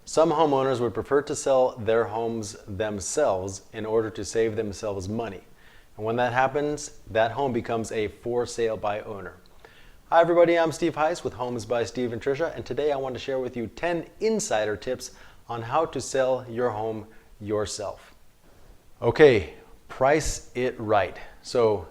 Some homeowners would prefer to sell their homes themselves in order to save themselves money. And when that happens, that home becomes a for sale by owner. Hi everybody, I'm Steve Heiss with Homes by Steve and Tricia, and today I want to share with you 10 insider tips on how to sell your home yourself. Okay, price it right. So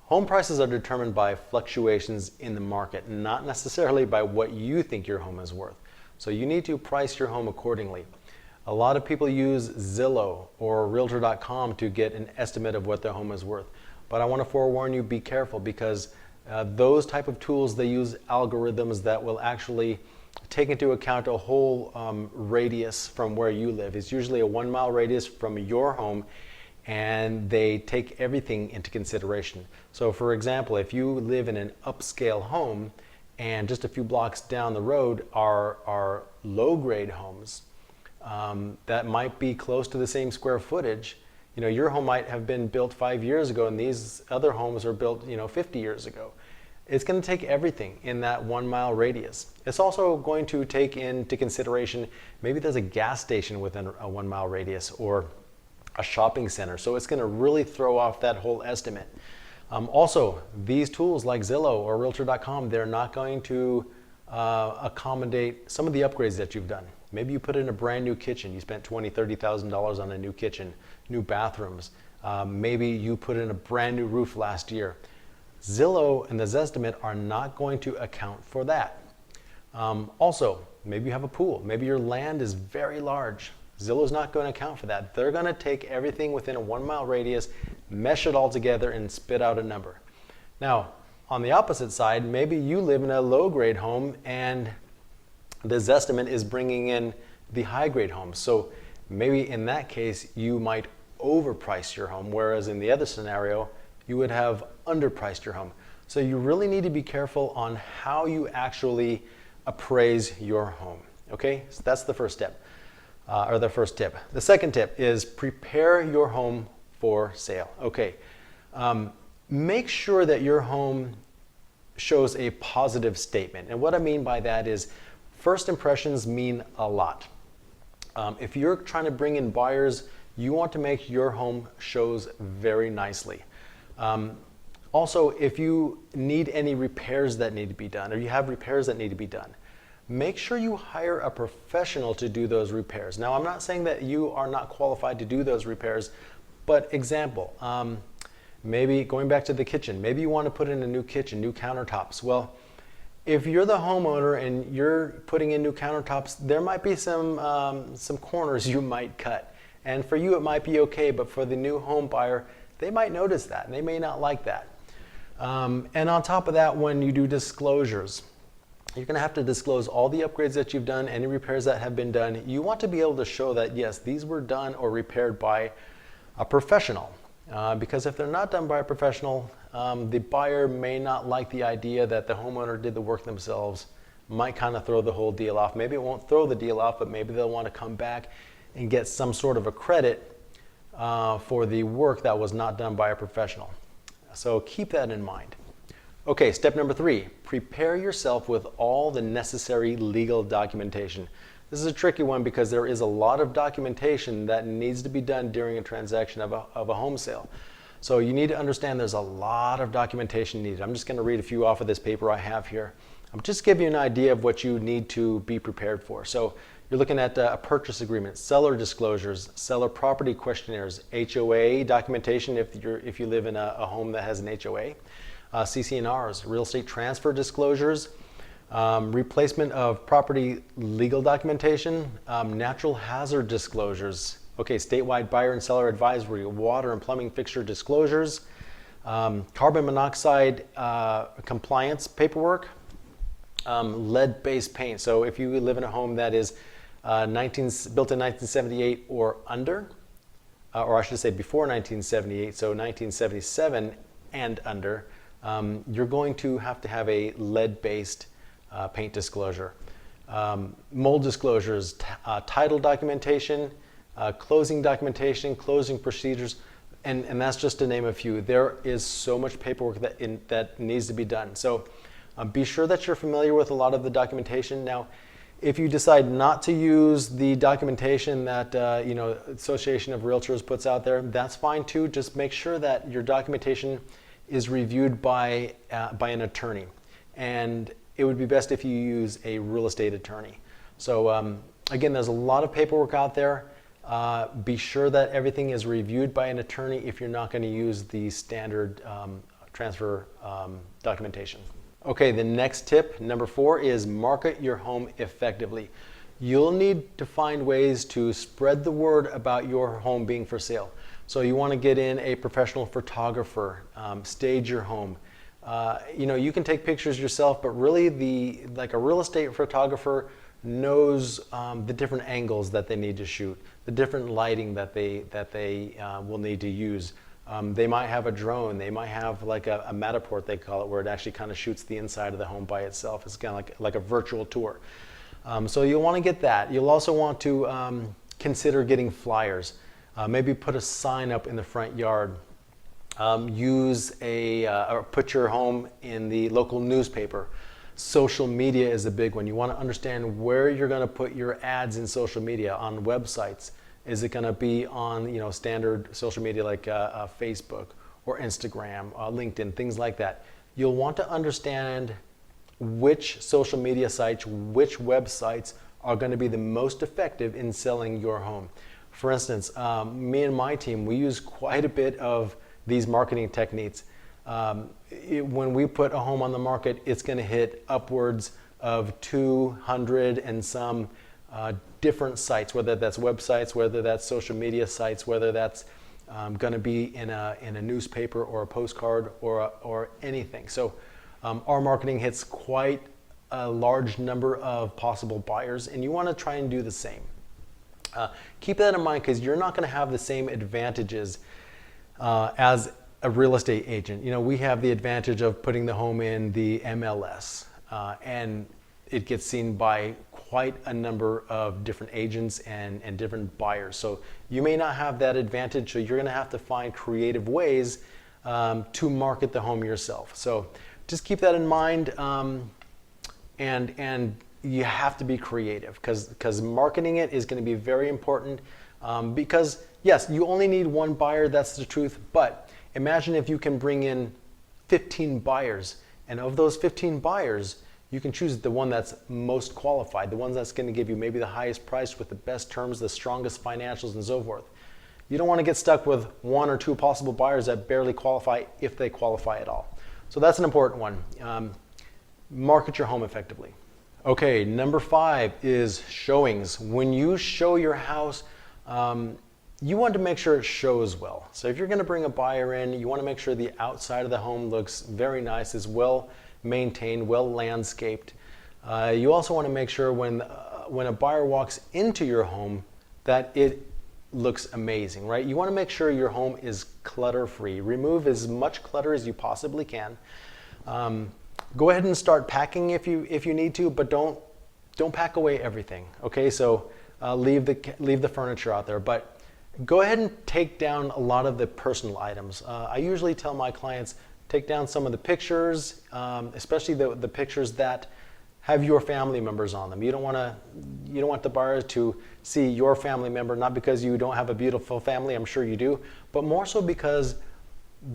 home prices are determined by fluctuations in the market, not necessarily by what you think your home is worth. So you need to price your home accordingly. A lot of people use Zillow or Realtor.com to get an estimate of what their home is worth. But I want to forewarn you, be careful, because those type of tools, they use algorithms that will actually take into account a whole radius from where you live. It's usually a 1 mile radius from your home, and they take everything into consideration. So for example, if you live in an upscale home and just a few blocks down the road are low-grade homes that might be close to the same square footage, you know, your home might have been built 5 years ago and these other homes are built, 50 years ago. It's going to take everything in that 1 mile radius. It's also going to take into consideration, maybe there's a gas station within a 1 mile radius or a shopping center. So it's going to really throw off that whole estimate. Also, these tools like Zillow or Realtor.com, they're not going to accommodate some of the upgrades that you've done. Maybe you put in a brand new kitchen. You spent $20,000, $30,000 on a new kitchen, new bathrooms. Maybe you put in a brand new roof last year. Zillow and the Zestimate are not going to account for that. Also, maybe you have a pool. Maybe your land is very large. Zillow's not going to account for that. They're going to take everything within a 1 mile radius, mesh it all together, and spit out a number. Now, on the opposite side, maybe you live in a low-grade home and the Zestimate is bringing in the high-grade homes. So maybe in that case, you might overprice your home, whereas in the other scenario, you would have underpriced your home. So you really need to be careful on how you actually appraise your home. Okay, so that's the first step. Or the first tip. The second tip is prepare your home for sale. Okay, make sure that your home shows a positive statement. And what I mean by that is first impressions mean a lot. If you're trying to bring in buyers, you want to make your home shows very nicely. Also, if you need any repairs that need to be done, or you have repairs that need to be done, make sure you hire a professional to do those repairs. Now, I'm not saying that you are not qualified to do those repairs, but example, maybe going back to the kitchen, maybe you want to put in a new kitchen, new countertops. Well, if you're the homeowner and you're putting in new countertops, there might be some corners you might cut. And for you, it might be okay, but for the new home buyer, they might notice that and they may not like that. And on top of that, when you do disclosures, you're going to have to disclose all the upgrades that you've done, any repairs that have been done. You want to be able to show that, yes, these were done or repaired by a professional. Because if they're not done by a professional, the buyer may not like the idea that the homeowner did the work themselves, might kind of throw the whole deal off. Maybe it won't throw the deal off, but maybe they'll want to come back and get some sort of a credit for the work that was not done by a professional. So keep that in mind. Okay, step number 3, prepare yourself with all the necessary legal documentation. This is a tricky one because there is a lot of documentation that needs to be done during a transaction of a home sale. So you need to understand there's a lot of documentation needed. I'm just going to read a few off of this paper I have here. I'm just giving you an idea of what you need to be prepared for. So you're looking at a purchase agreement, seller disclosures, seller property questionnaires, HOA documentation if you live in a home that has an HOA. CC&Rs, real estate transfer disclosures, replacement of property legal documentation, natural hazard disclosures, okay, statewide buyer and seller advisory, water and plumbing fixture disclosures, carbon monoxide compliance paperwork, lead-based paint. So if you live in a home that is built in 1978 or under, or I should say before 1978, so 1977 and under, you're going to have a lead-based paint disclosure. Mold disclosures, title documentation, closing documentation, closing procedures, and that's just to name a few. There is so much paperwork that needs to be done. So be sure that you're familiar with a lot of the documentation. Now, If you decide not to use the documentation that Association of Realtors puts out there, that's fine too. Just make sure that your documentation is reviewed by an attorney, and it would be best if you use a real estate attorney. So again, there's a lot of paperwork out there. Be sure that everything is reviewed by an attorney if you're not going to use the standard transfer documentation. Okay, the next tip, number 4, is market your home effectively. You'll need to find ways to spread the word about your home being for sale. So you want to get in a professional photographer, stage your home. You can take pictures yourself, but really like a real estate photographer knows the different angles that they need to shoot, the different lighting that they will need to use. They might have a drone. They might have like a Matterport, they call it, where it actually kind of shoots the inside of the home by itself. It's kind of like a virtual tour. So you'll want to get that. You'll also want to consider getting flyers. Maybe put a sign up in the front yard. Or put your home in the local newspaper. Social media is a big one. You want to understand where you're going to put your ads in social media, on websites. Is it going to be on standard social media like Facebook or Instagram, LinkedIn, things like that? You'll want to understand which social media sites, which websites are going to be the most effective in selling your home. For instance, me and my team, we use quite a bit of these marketing techniques. When we put a home on the market, it's going to hit upwards of 200 and some different sites, whether that's websites, whether that's social media sites, whether that's going to be in a newspaper or a postcard or anything. So our marketing hits quite a large number of possible buyers, and you want to try and do the same. Keep that in mind, because you're not going to have the same advantages as a real estate agent. We have the advantage of putting the home in the MLS, and it gets seen by quite a number of different agents and different buyers. So you may not have that advantage, so you're going to have to find creative ways to market the home yourself. So just keep that in mind, and you have to be creative, because marketing it is going to be very important, because yes, you only need one buyer, that's the truth, but imagine if you can bring in 15 buyers, and of those 15 buyers, you can choose the one that's most qualified, the one that's going to give you maybe the highest price with the best terms, the strongest financials, and so forth. You don't want to get stuck with 1 or 2 possible buyers that barely qualify, if they qualify at all. So that's an important one. Market your home effectively. Okay, number 5 is showings. When you show your house, you want to make sure it shows well. So if you're going to bring a buyer in, you want to make sure the outside of the home looks very nice, is well maintained, well landscaped. You also want to make sure when a buyer walks into your home that it looks amazing, right? You want to make sure your home is clutter free. Remove as much clutter as you possibly can. Go ahead and start packing if you need to, but don't pack away everything. Okay, so leave the furniture out there, but go ahead and take down a lot of the personal items. I usually tell my clients, take down some of the pictures, especially the pictures that have your family members on them. You don't want the buyer to see your family member, not because you don't have a beautiful family, I'm sure you do, but more so because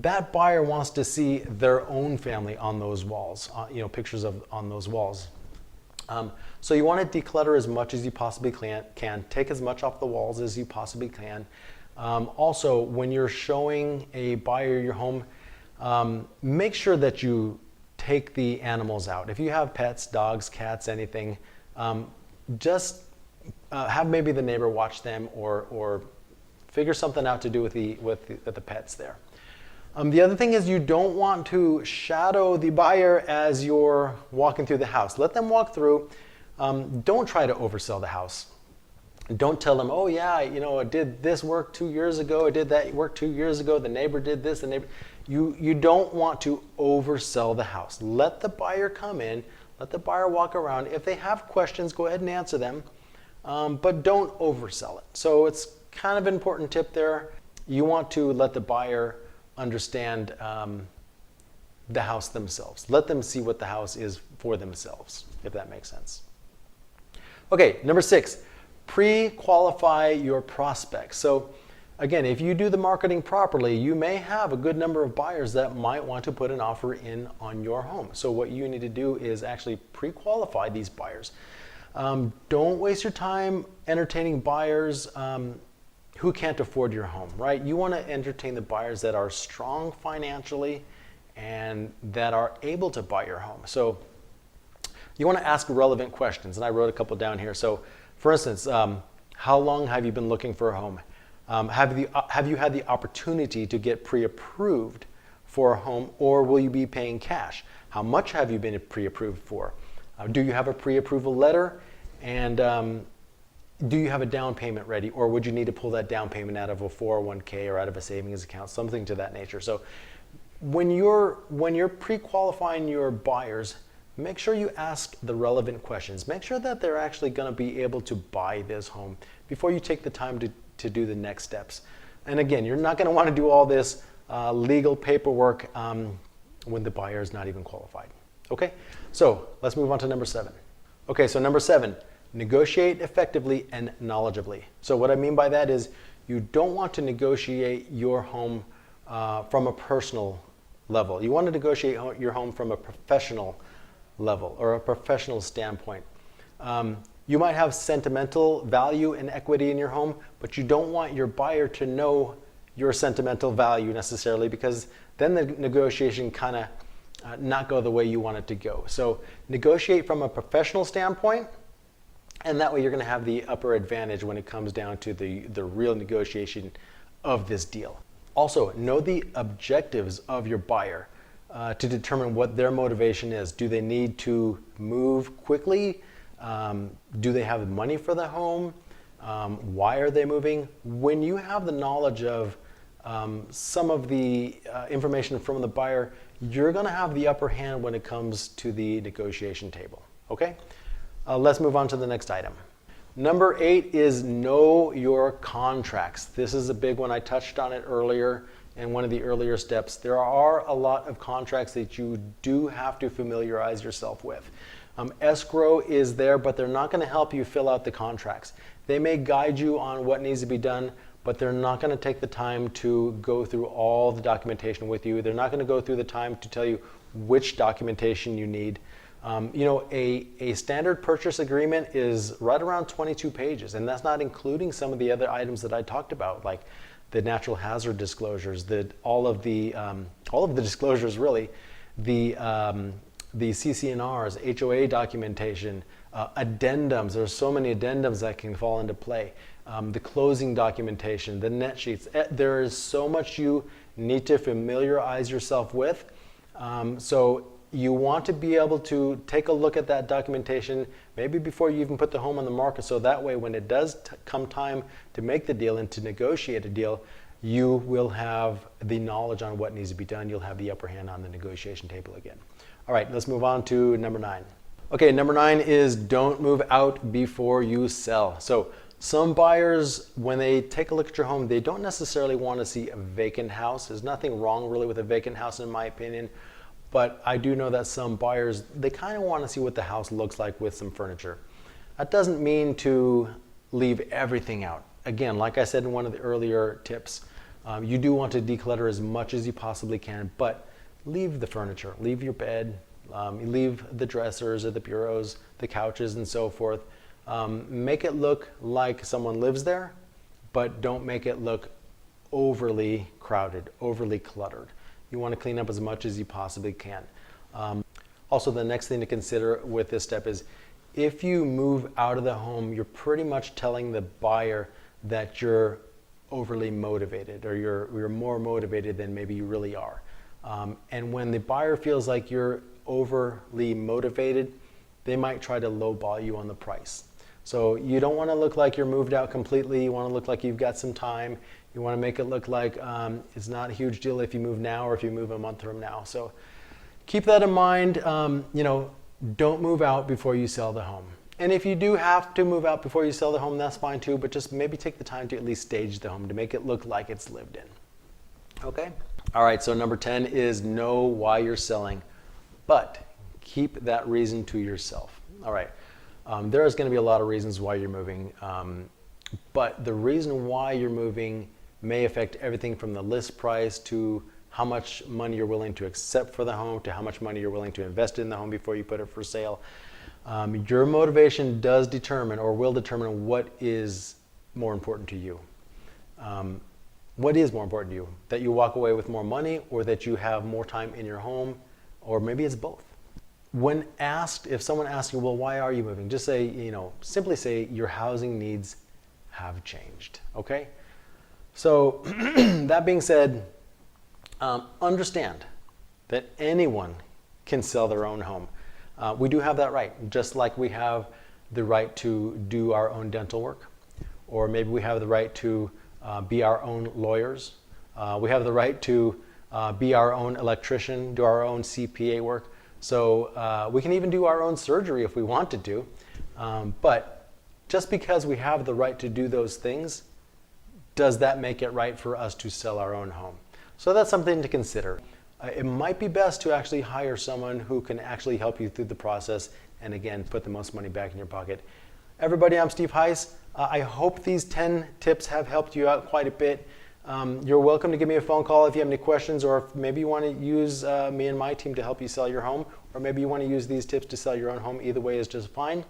that buyer wants to see their own family on those walls, pictures on those walls. So you want to declutter as much as you possibly can. Take as much off the walls as you possibly can. Also, when you're showing a buyer your home, make sure that you take the animals out. If you have pets, dogs, cats, anything, just have maybe the neighbor watch them, or figure something out to do with the pets there. The other thing is, you don't want to shadow the buyer as you're walking through the house. Let them walk through. Don't try to oversell the house. Don't tell them, oh yeah, I did this work 2 years ago, I did that work 2 years ago, the neighbor did this, the neighbor. You don't want to oversell the house. Let the buyer come in, let the buyer walk around. If they have questions, go ahead and answer them, but don't oversell it. So it's kind of an important tip there. You want to let the buyer understand the house themselves. Let them see what the house is for themselves, if that makes sense. Okay, number 6, pre-qualify your prospects. So again, if you do the marketing properly, you may have a good number of buyers that might want to put an offer in on your home. So what you need to do is actually pre-qualify these buyers. Don't waste your time entertaining buyers who can't afford your home, right? You want to entertain the buyers that are strong financially and that are able to buy your home. So you want to ask relevant questions, and I wrote a couple down here. So for instance, how long have you been looking for a home? Have you had the opportunity to get pre-approved for a home, or will you be paying cash? How much have you been pre-approved for? Do you have a pre-approval letter? And do you have a down payment ready, or would you need to pull that down payment out of a 401k or out of a savings account, something to that nature? So when you're pre-qualifying your buyers, make sure you ask the relevant questions. Make sure that they're actually going to be able to buy this home before you take the time to do the next steps. And again, you're not going to want to do all this legal paperwork when the buyer is not even qualified. Okay, so let's move on to number 7. Okay, so number 7, negotiate effectively and knowledgeably. So what I mean by that is you don't want to negotiate your home from a personal level. You want to negotiate your home from a professional level or a professional standpoint. You might have sentimental value and equity in your home, but you don't want your buyer to know your sentimental value necessarily, because then the negotiation kind of not go the way you want it to go. So negotiate from a professional standpoint, and that way you're going to have the upper advantage when it comes down to the real negotiation of this deal. Also, know the objectives of your buyer to determine what their motivation is. Do they need to move quickly? Do they have money for the home? Why are they moving? When you have the knowledge of some of the information from the buyer, you're going to have the upper hand when it comes to the negotiation table. Okay? Let's move on to the next item. Number 8 is know your contracts. This is a big one. I touched on it earlier in one of the earlier steps. There are a lot of contracts that you do have to familiarize yourself with. Escrow is there, but they're not going to help you fill out the contracts. They may guide you on what needs to be done, but they're not going to take the time to go through all the documentation with you. They're not going to go through the time to tell you which documentation you need. A standard purchase agreement is right around 22 pages, and that's not including some of the other items that I talked about, like the natural hazard disclosures, all of the disclosures really, the CC&Rs, HOA documentation, addendums. There's so many addendums that can fall into play. The closing documentation, the net sheets. There is so much you need to familiarize yourself with. So you want to be able to take a look at that documentation maybe before you even put the home on the market, so that way when it does come time to make the deal and to negotiate a deal, you will have the knowledge on what needs to be done. You'll have the upper hand on the negotiation table again. All right, let's move on to number 9. Okay, number 9 is don't move out before you sell. So some buyers, when they take a look at your home, they don't necessarily want to see a vacant house. There's nothing wrong really with a vacant house in my opinion, but I do know that some buyers, they kind of want to see what the house looks like with some furniture. That doesn't mean to leave everything out. Again, like I said in one of the earlier tips, you do want to declutter as much as you possibly can, but leave the furniture, leave your bed, leave the dressers or the bureaus, the couches and so forth. Make it look like someone lives there, but don't make it look overly crowded, overly cluttered. You want to clean up as much as you possibly can. Also, the next thing to consider with this step is if you move out of the home, you're pretty much telling the buyer that you're overly motivated, or you're more motivated than maybe you really are. And when the buyer feels like you're overly motivated, they might try to lowball you on the price. So you don't want to look like you're moved out completely. You want to look like you've got some time. You want to make it look like it's not a huge deal if you move now or if you move a month from now. So keep that in mind. Don't move out before you sell the home. And if you do have to move out before you sell the home, that's fine too, but just maybe take the time to at least stage the home to make it look like it's lived in. Okay? All right, so number 10 is know why you're selling, but keep that reason to yourself. All right. There is going to be a lot of reasons why you're moving, but the reason why you're moving may affect everything from the list price to how much money you're willing to accept for the home, to how much money you're willing to invest in the home before you put it for sale. Your motivation does determine, or will determine, what is more important to you. What is more important to you? That you walk away with more money, or that you have more time in your home, or maybe it's both. When asked, if someone asks you, well, why are you moving? Just say, simply say your housing needs have changed, okay? So that being said, understand that anyone can sell their own home. We do have that right, just like we have the right to do our own dental work, or maybe we have the right to be our own lawyers. We have the right to be our own electrician, do our own CPA work. So we can even do our own surgery if we wanted to. But just because we have the right to do those things, does that make it right for us to sell our own home? So that's something to consider. It might be best to actually hire someone who can actually help you through the process and, again, put the most money back in your pocket. Everybody, I'm Steve Heiss. I hope these 10 tips have helped you out quite a bit. You're welcome to give me a phone call if you have any questions, or if maybe you want to use me and my team to help you sell your home, or maybe you want to use these tips to sell your own home. Either way is just fine.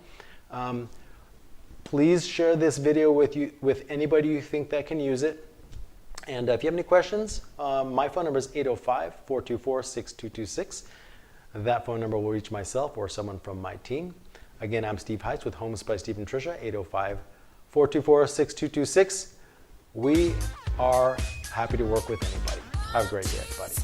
Please share this video with anybody you think that can use it. And if you have any questions, my phone number is 805-424-6226. That phone number will reach myself or someone from my team. Again, I'm Steve Heiss with Homes by Steve and Tricia, 805-424-6226. We are happy to work with anybody. Have a great day, everybody.